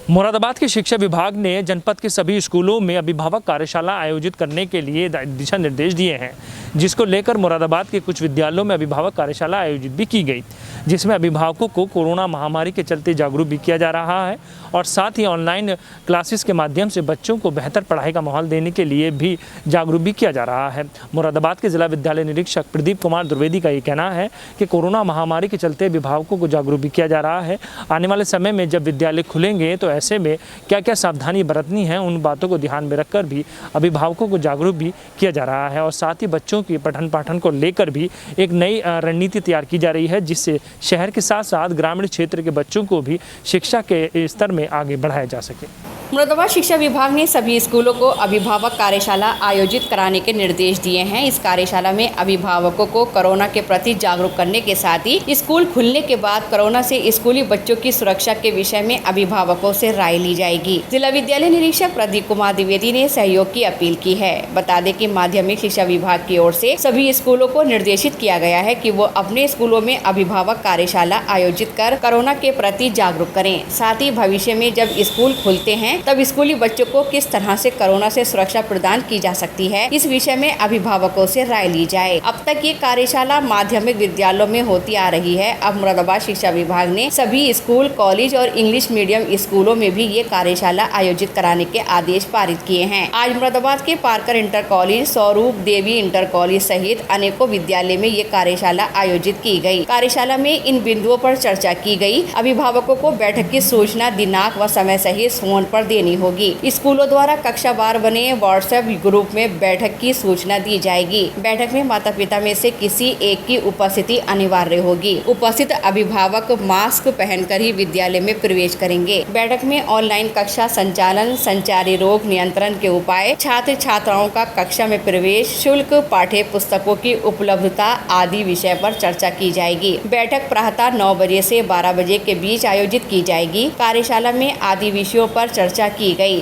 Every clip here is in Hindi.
मुरादाबाद के शिक्षा विभाग ने जनपद के सभी स्कूलों में अभिभावक कार्यशाला आयोजित करने के लिए दिशा निर्देश दिए हैं, जिसको लेकर मुरादाबाद के कुछ विद्यालयों में अभिभावक कार्यशाला आयोजित भी की गई, जिसमें अभिभावकों को कोरोना महामारी के चलते जागरूक भी किया जा रहा है और साथ ही ऑनलाइन क्लासेस के माध्यम से बच्चों को बेहतर पढ़ाई का माहौल देने के लिए भी जागरूक भी किया जा रहा है। मुरादाबाद के जिला विद्यालय निरीक्षक प्रदीप कुमार द्विवेदी का ये कहना है कि कोरोना महामारी के चलते अभिभावकों को जागरूक भी किया जा रहा है। आने वाले समय में जब विद्यालय खुलेंगे तो ऐसे में क्या क्या सावधानी बरतनी है, उन बातों को ध्यान में रखकर भी अभिभावकों को जागरूक भी किया जा रहा है और साथ ही बच्चों की पठन पाठन को लेकर भी एक नई रणनीति तैयार की जा रही है, जिससे शहर के साथ साथ ग्रामीण क्षेत्र के बच्चों को भी शिक्षा के स्तर में आगे बढ़ाया जा सके। मुरादाबाद शिक्षा विभाग ने सभी स्कूलों को अभिभावक कार्यशाला आयोजित कराने के निर्देश दिए हैं। इस कार्यशाला में अभिभावकों को कोरोना के प्रति जागरूक करने के साथ ही स्कूल खुलने के बाद कोरोना से स्कूली बच्चों की सुरक्षा के विषय में अभिभावकों से राय ली जाएगी। जिला विद्यालय निरीक्षक प्रदीप कुमार द्विवेदी ने सहयोग की अपील की है। बता दें कि माध्यमिक शिक्षा विभाग की ओर से सभी स्कूलों को निर्देशित किया गया है कि वो अपने स्कूलों में अभिभावक कार्यशाला आयोजित कर कोरोना के प्रति जागरूक करें। साथ ही भविष्य में जब स्कूल खुलते हैं तब स्कूली बच्चों को किस तरह से कोरोना से सुरक्षा प्रदान की जा सकती है, इस विषय में अभिभावकों से राय ली जाए। अब तक ये कार्यशाला माध्यमिक विद्यालयों में होती आ रही है। अब मुरादाबाद शिक्षा विभाग ने सभी स्कूल, कॉलेज और इंग्लिश मीडियम स्कूलों में भी ये कार्यशाला आयोजित कराने के आदेश पारित किए हैं। आज मुरादाबाद के पार्कर इंटर कॉलेज, स्वरूप देवी इंटर कॉलेज सहित अनेकों विद्यालय में ये कार्यशाला आयोजित की गयी। कार्यशाला में इन बिंदुओं पर चर्चा की गयी। अभिभावकों को बैठक की सूचना दिनांक व समय सहित फोन पर देनी होगी। स्कूलों द्वारा कक्षावार बने व्हाट्सएप ग्रुप में बैठक की सूचना दी जाएगी। बैठक में माता पिता में से किसी एक की उपस्थिति अनिवार्य होगी। उपस्थित अभिभावक मास्क पहनकर ही विद्यालय में प्रवेश करेंगे। बैठक में ऑनलाइन कक्षा संचालन, संचारी रोग नियंत्रण के उपाय, छात्र छात्राओं का कक्षा में प्रवेश, शुल्क, पाठ्य पुस्तकों की उपलब्धता आदि विषय पर चर्चा की जाएगी। बैठक प्रातः 9 बजे से 12 बजे के बीच आयोजित की जाएगी। कार्यशाला में आदि विषयों पर चर्चा की गई।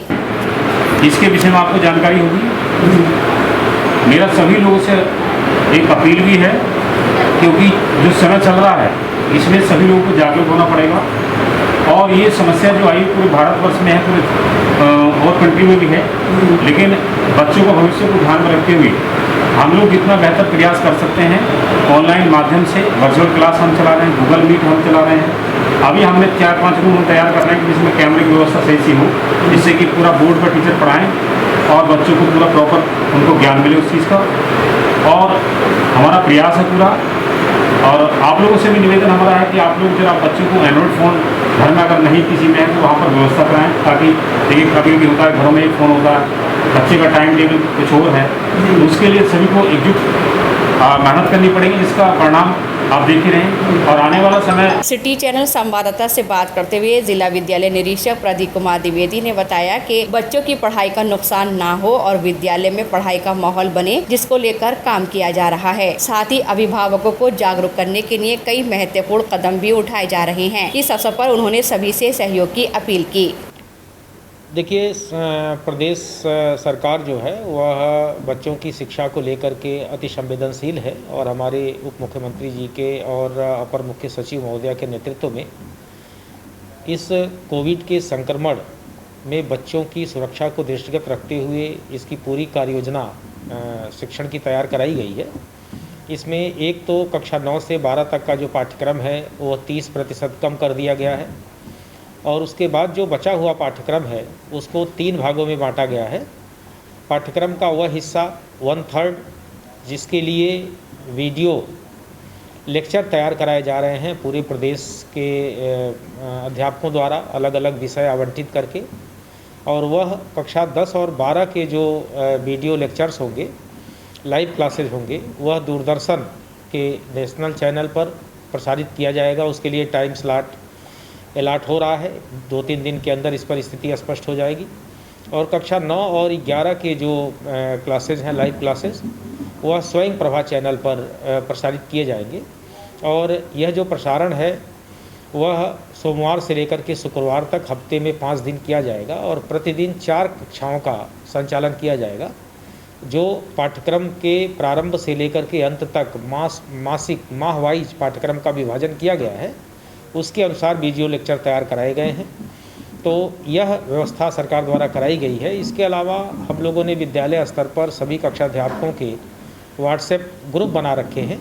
इसके विषय में आपको जानकारी होगी। मेरा सभी लोगों से एक अपील भी है, क्योंकि जो समय चल रहा है इसमें सभी लोगों को जागरूक होना पड़ेगा और ये समस्या जो आई पूरे भारतवर्ष में है, पूरे और कंट्री में भी है, लेकिन बच्चों को भविष्य को ध्यान में रखते हुए हम लोग जितना बेहतर प्रयास कर सकते हैं ऑनलाइन माध्यम से, वर्चुअल क्लास हम चला रहे हैं, गूगल मीट हम चला रहे हैं। अभी हमने 4-5 रूम तैयार कर रहे हैं जिसमें कैमरे की व्यवस्था सही सी हो, जिससे कि पूरा बोर्ड पर टीचर पढ़ाएं और बच्चों को पूरा प्रॉपर उनको ज्ञान मिले उस चीज़ का। और हमारा प्रयास है पूरा, और आप लोगों से भी निवेदन हमारा है कि आप लोग जरा बच्चों को एंड्रॉइड फ़ोन घर में अगर नहीं किसी में है तो वहाँ पर व्यवस्था कराएं, ताकि देखिए कभी भी होता है घरों में एक फ़ोन होता है, बच्चे का टाइम टेबल कुछ और है, तो उसके लिए सभी को एकजुट मेहनत करनी पड़ेगी, जिसका परिणाम आप देख ही रहे हैं। और आने वाला समय सिटी चैनल संवाददाता से बात करते हुए जिला विद्यालय निरीक्षक प्रदीप कुमार द्विवेदी ने बताया कि बच्चों की पढ़ाई का नुकसान ना हो और विद्यालय में पढ़ाई का माहौल बने, जिसको लेकर काम किया जा रहा है। साथ ही अभिभावकों को जागरूक करने के लिए कई महत्वपूर्ण कदम भी उठाए जा रहे हैं। इस अवसर पर उन्होंने सभी से सहयोग की अपील की। देखिए, प्रदेश सरकार जो है वह बच्चों की शिक्षा को लेकर के अति संवेदनशील है और हमारे उप मुख्यमंत्री जी के और अपर मुख्य सचिव महोदय के नेतृत्व में इस कोविड के संक्रमण में बच्चों की सुरक्षा को दृष्टिगत रखते हुए इसकी पूरी कार्ययोजना शिक्षण की तैयार कराई गई है। इसमें एक तो कक्षा 9 से 12 तक का जो पाठ्यक्रम है वो 30% कम कर दिया गया है और उसके बाद जो बचा हुआ पाठ्यक्रम है उसको 3 भागों में बांटा गया है। पाठ्यक्रम का वह हिस्सा 1/3 जिसके लिए वीडियो लेक्चर तैयार कराए जा रहे हैं पूरे प्रदेश के अध्यापकों द्वारा अलग अलग विषय आवंटित करके, और वह कक्षा 10 और 12 के जो वीडियो लेक्चर्स होंगे, लाइव क्लासेज होंगे, वह दूरदर्शन के नेशनल चैनल पर प्रसारित किया जाएगा। उसके लिए टाइम स्लॉट अलॉट हो रहा है, 2-3 दिन के अंदर इस पर स्थिति स्पष्ट हो जाएगी। और कक्षा 9 और 11 के जो क्लासेज हैं, लाइव क्लासेज, वह स्वयं प्रभा चैनल पर प्रसारित किए जाएंगे। और यह जो प्रसारण है वह सोमवार से लेकर के शुक्रवार तक हफ्ते में 5 दिन किया जाएगा और प्रतिदिन 4 कक्षाओं का संचालन किया जाएगा। जो पाठ्यक्रम के प्रारंभ से लेकर के अंत तक मासिक माह वाइज पाठ्यक्रम का विभाजन किया गया है, उसके अनुसार वीडियो लेक्चर तैयार कराए गए हैं। तो यह व्यवस्था सरकार द्वारा कराई गई है। इसके अलावा हम लोगों ने विद्यालय स्तर पर सभी कक्षाध्यापकों के व्हाट्सएप ग्रुप बना रखे हैं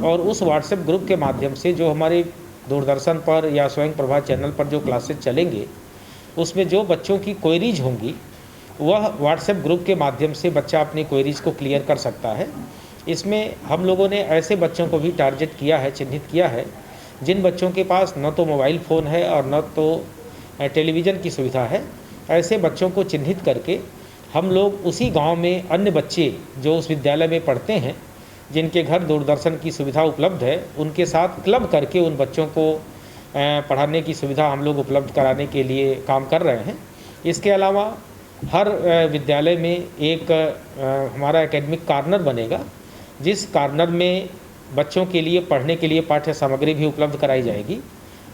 और उस व्हाट्सएप ग्रुप के माध्यम से जो हमारे दूरदर्शन पर या स्वयं प्रभा चैनल पर जो क्लासेस चलेंगे उसमें जो बच्चों की क्वेरीज होंगी वह व्हाट्सएप ग्रुप के माध्यम से बच्चा अपनी क्वेरीज को क्लियर कर सकता है। इसमें हम लोगों ने ऐसे बच्चों को भी टारगेट किया है, चिन्हित किया है, जिन बच्चों के पास न तो मोबाइल फ़ोन है और न तो टेलीविज़न की सुविधा है। ऐसे बच्चों को चिन्हित करके हम लोग उसी गांव में अन्य बच्चे जो उस विद्यालय में पढ़ते हैं, जिनके घर दूरदर्शन की सुविधा उपलब्ध है, उनके साथ क्लब करके उन बच्चों को पढ़ाने की सुविधा हम लोग उपलब्ध कराने के लिए काम कर रहे हैं। इसके अलावा हर विद्यालय में एक हमारा एकेडमिक कॉर्नर बनेगा, जिस कॉर्नर में बच्चों के लिए पढ़ने के लिए पाठ्य सामग्री भी उपलब्ध कराई जाएगी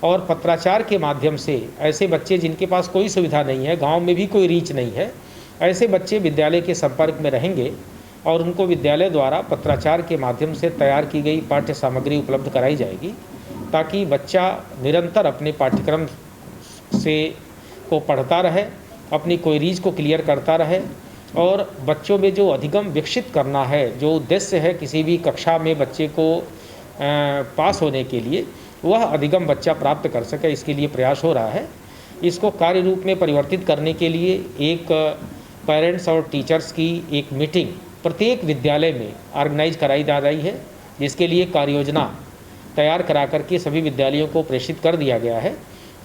और पत्राचार के माध्यम से ऐसे बच्चे जिनके पास कोई सुविधा नहीं है, गांव में भी कोई रीच नहीं है, ऐसे बच्चे विद्यालय के संपर्क में रहेंगे और उनको विद्यालय द्वारा पत्राचार के माध्यम से तैयार की गई पाठ्य सामग्री उपलब्ध कराई जाएगी, ताकि बच्चा निरंतर अपने पाठ्यक्रम से को पढ़ता रहे, अपनी क्वेरीज को क्लियर करता रहे और बच्चों में जो अधिगम विकसित करना है, जो उद्देश्य है किसी भी कक्षा में बच्चे को पास होने के लिए, वह अधिगम बच्चा प्राप्त कर सके, इसके लिए प्रयास हो रहा है। इसको कार्य रूप में परिवर्तित करने के लिए एक पेरेंट्स और टीचर्स की एक मीटिंग प्रत्येक विद्यालय में ऑर्गेनाइज कराई जा रही है, जिसके लिए कार्य योजना तैयार करा करके सभी विद्यालयों को प्रेषित कर दिया गया है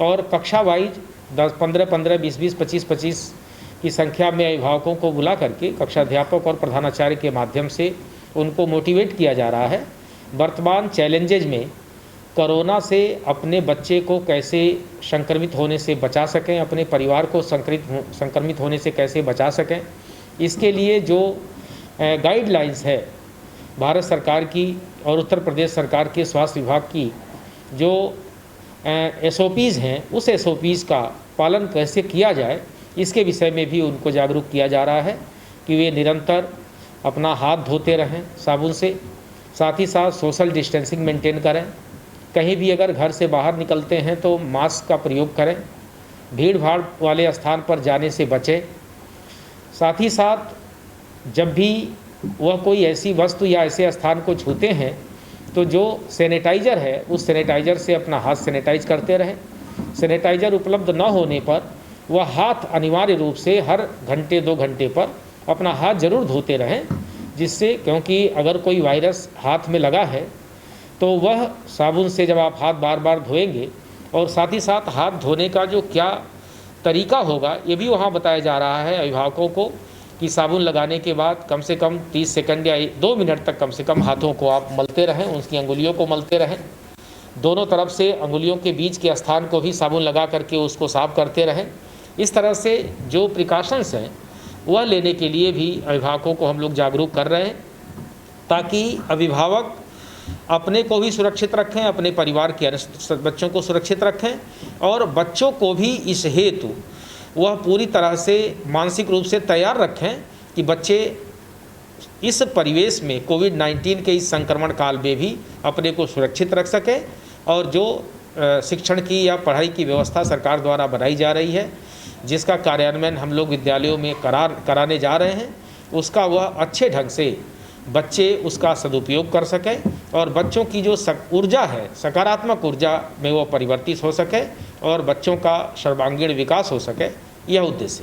और कक्षा वाइज 10, 15, 15, 20, 20, 25, 25 की संख्या में अभिभावकों को बुला करके कक्षाध्यापक और प्रधानाचार्य के माध्यम से उनको मोटिवेट किया जा रहा है। वर्तमान चैलेंजेज में कोरोना से अपने बच्चे को कैसे संक्रमित होने से बचा सकें, अपने परिवार को संक्रमित होने से कैसे बचा सकें, इसके लिए जो गाइडलाइंस है भारत सरकार की और उत्तर प्रदेश सरकार के स्वास्थ्य विभाग की जो SOPs हैं, उस SOPs का पालन कैसे किया जाए, इसके विषय में भी उनको जागरूक किया जा रहा है कि वे निरंतर अपना हाथ धोते रहें साबुन से, साथ ही साथ सोशल डिस्टेंसिंग मेंटेन करें, कहीं भी अगर घर से बाहर निकलते हैं तो मास्क का प्रयोग करें, भीड़ भाड़ वाले स्थान पर जाने से बचें, साथ ही साथ जब भी वह कोई ऐसी वस्तु या ऐसे स्थान को छूते हैं तो जो सैनिटाइज़र है उस सैनिटाइज़र से अपना हाथ सैनिटाइज करते रहें। सैनिटाइज़र उपलब्ध न होने पर वह हाथ अनिवार्य रूप से हर घंटे 2 घंटे पर अपना हाथ जरूर धोते रहें, जिससे क्योंकि अगर कोई वायरस हाथ में लगा है तो वह साबुन से जब आप हाथ बार बार धोएंगे और साथ ही साथ हाथ धोने का जो क्या तरीका होगा ये भी वहाँ बताया जा रहा है अभिभावकों को कि साबुन लगाने के बाद कम से कम 30 सेकंड या 2 मिनट तक कम से कम हाथों को आप मलते रहें, उसकी अंगुलियों को मलते रहें, दोनों तरफ से अंगुलियों के बीच के स्थान को भी साबुन लगा करके उसको साफ करते रहें। इस तरह से जो प्रिकॉशंस हैं वह लेने के लिए भी अभिभावकों को हम लोग जागरूक कर रहे हैं, ताकि अभिभावक अपने को भी सुरक्षित रखें, अपने परिवार के बच्चों को सुरक्षित रखें और बच्चों को भी इस हेतु वह पूरी तरह से मानसिक रूप से तैयार रखें कि बच्चे इस परिवेश में कोविड-19 के इस संक्रमण काल में भी अपने को सुरक्षित रख सकें और जो शिक्षण की या पढ़ाई की व्यवस्था सरकार द्वारा बनाई जा रही है, जिसका कार्यान्वयन हम लोग विद्यालयों में कराने जा रहे हैं, उसका वह अच्छे ढंग से बच्चे उसका सदुपयोग कर सकें और बच्चों की जो ऊर्जा है, सकारात्मक ऊर्जा में वो परिवर्तित हो सके और बच्चों का सर्वांगीण विकास हो सके, यह उद्देश्य है।